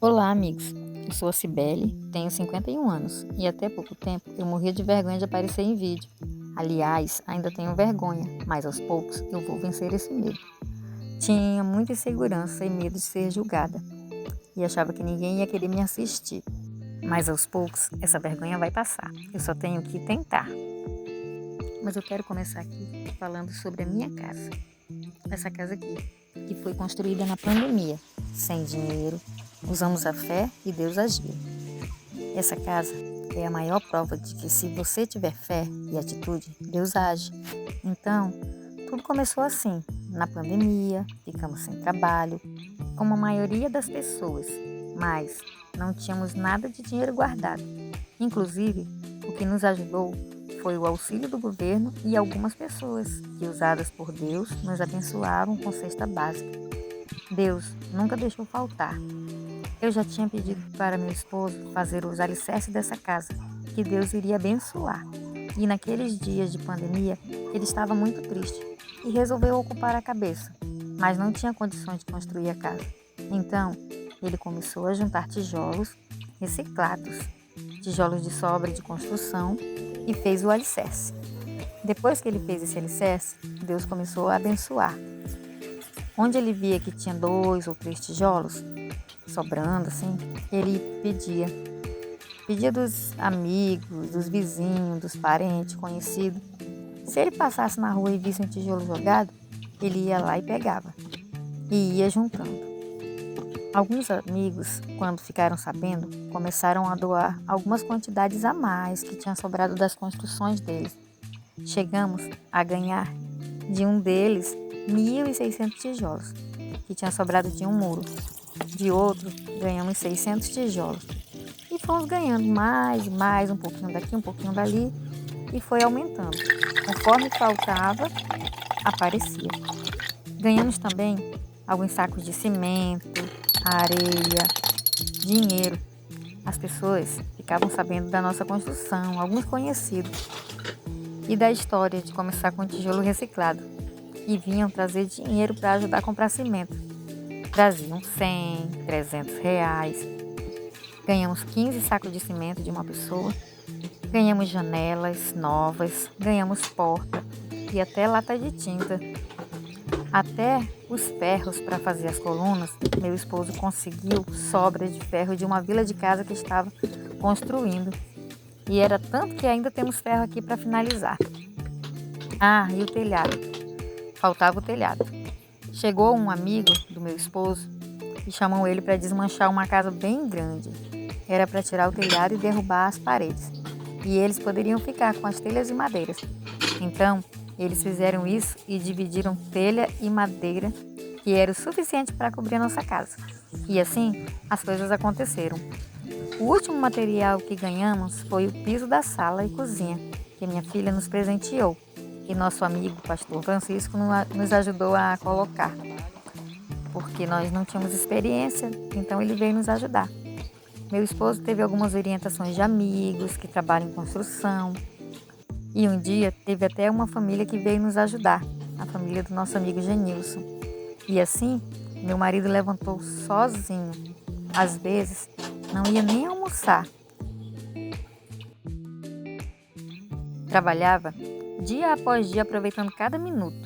Olá, amigos. Eu sou a Cibele, tenho 51 anos e até pouco tempo eu morria de vergonha de aparecer em vídeo. Aliás, ainda tenho vergonha, mas aos poucos eu vou vencer esse medo. Tinha muita insegurança e medo de ser julgada e achava que ninguém ia querer me assistir. Mas aos poucos essa vergonha vai passar. Eu só tenho que tentar. Mas eu quero começar aqui falando sobre a minha casa. Essa casa aqui, que foi construída na pandemia, sem dinheiro. Usamos a fé e Deus agiu. Essa casa é a maior prova de que se você tiver fé e atitude, Deus age. Então, tudo começou assim, na pandemia, ficamos sem trabalho, como a maioria das pessoas, mas não tínhamos nada de dinheiro guardado. Inclusive, o que nos ajudou foi o auxílio do governo e algumas pessoas que, usadas por Deus, nos abençoavam com cesta básica. Deus nunca deixou faltar. Eu já tinha pedido para meu esposo fazer os alicerces dessa casa, que Deus iria abençoar. E naqueles dias de pandemia, ele estava muito triste e resolveu ocupar a cabeça, mas não tinha condições de construir a casa. Então, ele começou a juntar tijolos reciclados, tijolos de sobra de construção e fez o alicerce. Depois que ele fez esse alicerce, Deus começou a abençoar. Onde ele via que tinha 2 ou 3 tijolos sobrando assim, ele pedia dos amigos, dos vizinhos, dos parentes, conhecidos. Se ele passasse na rua e visse um tijolo jogado, ele ia lá e pegava e ia juntando. Alguns amigos, quando ficaram sabendo, começaram a doar algumas quantidades a mais que tinham sobrado das construções deles. Chegamos a ganhar de um deles 1.600 tijolos, que tinha sobrado de um muro. De outro, ganhamos 600 tijolos. E fomos ganhando mais, um pouquinho daqui, um pouquinho dali, e foi aumentando. Conforme faltava, aparecia. Ganhamos também alguns sacos de cimento, areia, dinheiro. As pessoas ficavam sabendo da nossa construção, alguns conhecidos, e da história de começar com tijolo reciclado. E vinham trazer dinheiro para ajudar a comprar cimento. Traziam 100, 300 reais. Ganhamos 15 sacos de cimento de uma pessoa. Ganhamos janelas novas, ganhamos porta e até lata de tinta. Até os ferros para fazer as colunas, meu esposo conseguiu sobra de ferro de uma vila de casa que estava construindo. E era tanto que ainda temos ferro aqui para finalizar. Ah, e o telhado. Faltava o telhado. Chegou um amigo do meu esposo e chamou ele para desmanchar uma casa bem grande. Era para tirar o telhado e derrubar as paredes. E eles poderiam ficar com as telhas e madeiras. Então, eles fizeram isso e dividiram telha e madeira, que era o suficiente para cobrir a nossa casa. E assim, as coisas aconteceram. O último material que ganhamos foi o piso da sala e cozinha, que minha filha nos presenteou. E nosso amigo, pastor Francisco, nos ajudou a colocar, porque nós não tínhamos experiência, então ele veio nos ajudar. Meu esposo teve algumas orientações de amigos que trabalham em construção, e um dia teve até uma família que veio nos ajudar, a família do nosso amigo Genilson. E assim, meu marido levantou sozinho. Às vezes, não ia nem almoçar. Trabalhava dia após dia, aproveitando cada minuto.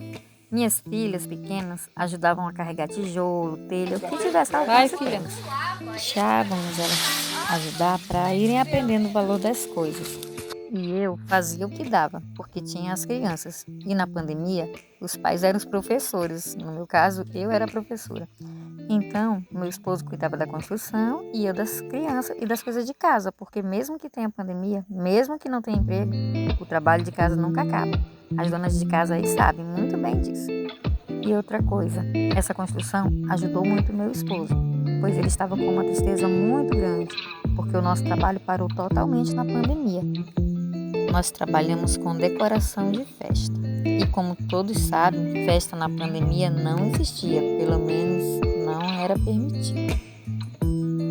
Minhas filhas pequenas ajudavam a carregar tijolo, telha, o que tivesse ao alcance delas. Deixávamos elas ajudar para irem aprendendo o valor das coisas. E eu fazia o que dava, porque tinha as crianças. E na pandemia, os pais eram os professores. No meu caso, eu era a professora. Então, meu esposo cuidava da construção e eu das crianças e das coisas de casa, porque mesmo que tenha pandemia, mesmo que não tenha emprego, o trabalho de casa nunca acaba. As donas de casa aí sabem muito bem disso. E outra coisa, essa construção ajudou muito meu esposo, pois ele estava com uma tristeza muito grande, porque o nosso trabalho parou totalmente na pandemia. Nós trabalhamos com decoração de festa. E como todos sabem, festa na pandemia não existia, pelo menos não era permitido.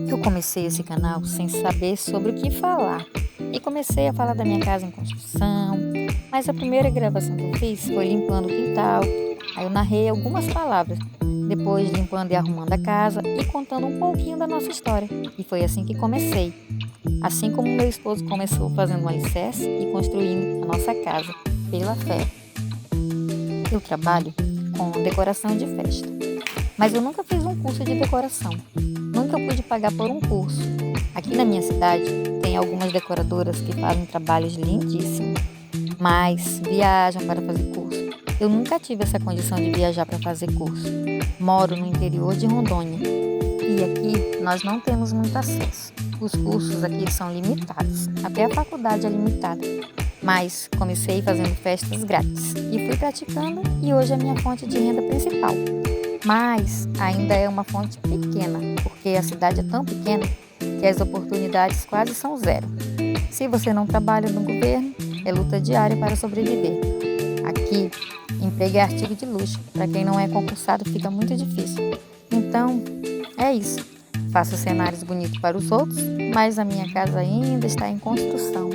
Eu comecei esse canal sem saber sobre o que falar. E comecei a falar da minha casa em construção, mas a primeira gravação que eu fiz foi limpando o quintal. Aí eu narrei algumas palavras, depois limpando e arrumando a casa e contando um pouquinho da nossa história. E foi assim que comecei. Assim como meu esposo começou fazendo um alicerce e construindo a nossa casa, pela fé. Eu trabalho com decoração de festa, mas eu nunca fiz um curso de decoração. Nunca pude pagar por um curso. Aqui na minha cidade tem algumas decoradoras que fazem trabalhos lindíssimos, mas viajam para fazer curso. Eu nunca tive essa condição de viajar para fazer curso. Moro no interior de Rondônia e aqui nós não temos muito acesso. Os cursos aqui são limitados, até a faculdade é limitada. Mas comecei fazendo festas grátis e fui praticando e hoje é a minha fonte de renda principal. Mas ainda é uma fonte pequena, porque a cidade é tão pequena que as oportunidades quase são zero. Se você não trabalha no governo, é luta diária para sobreviver. Aqui, emprego é artigo de luxo. Para quem não é concursado, fica muito difícil. Então, é isso. Faço cenários bonitos para os outros, mas a minha casa ainda está em construção.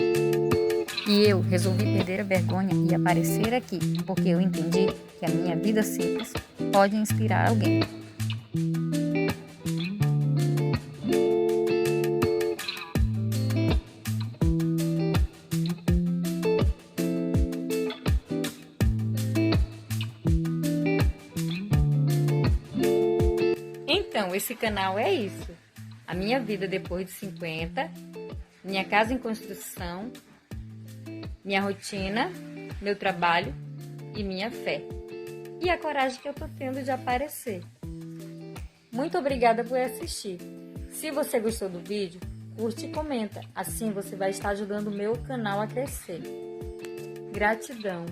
E eu resolvi perder a vergonha e aparecer aqui, porque eu entendi que a minha vida simples pode inspirar alguém. Então, esse canal é isso. A minha vida depois de 50, minha casa em construção, minha rotina, meu trabalho e minha fé. E a coragem que eu tô tendo de aparecer. Muito obrigada por assistir. Se você gostou do vídeo, curte e comenta. Assim você vai estar ajudando o meu canal a crescer. Gratidão.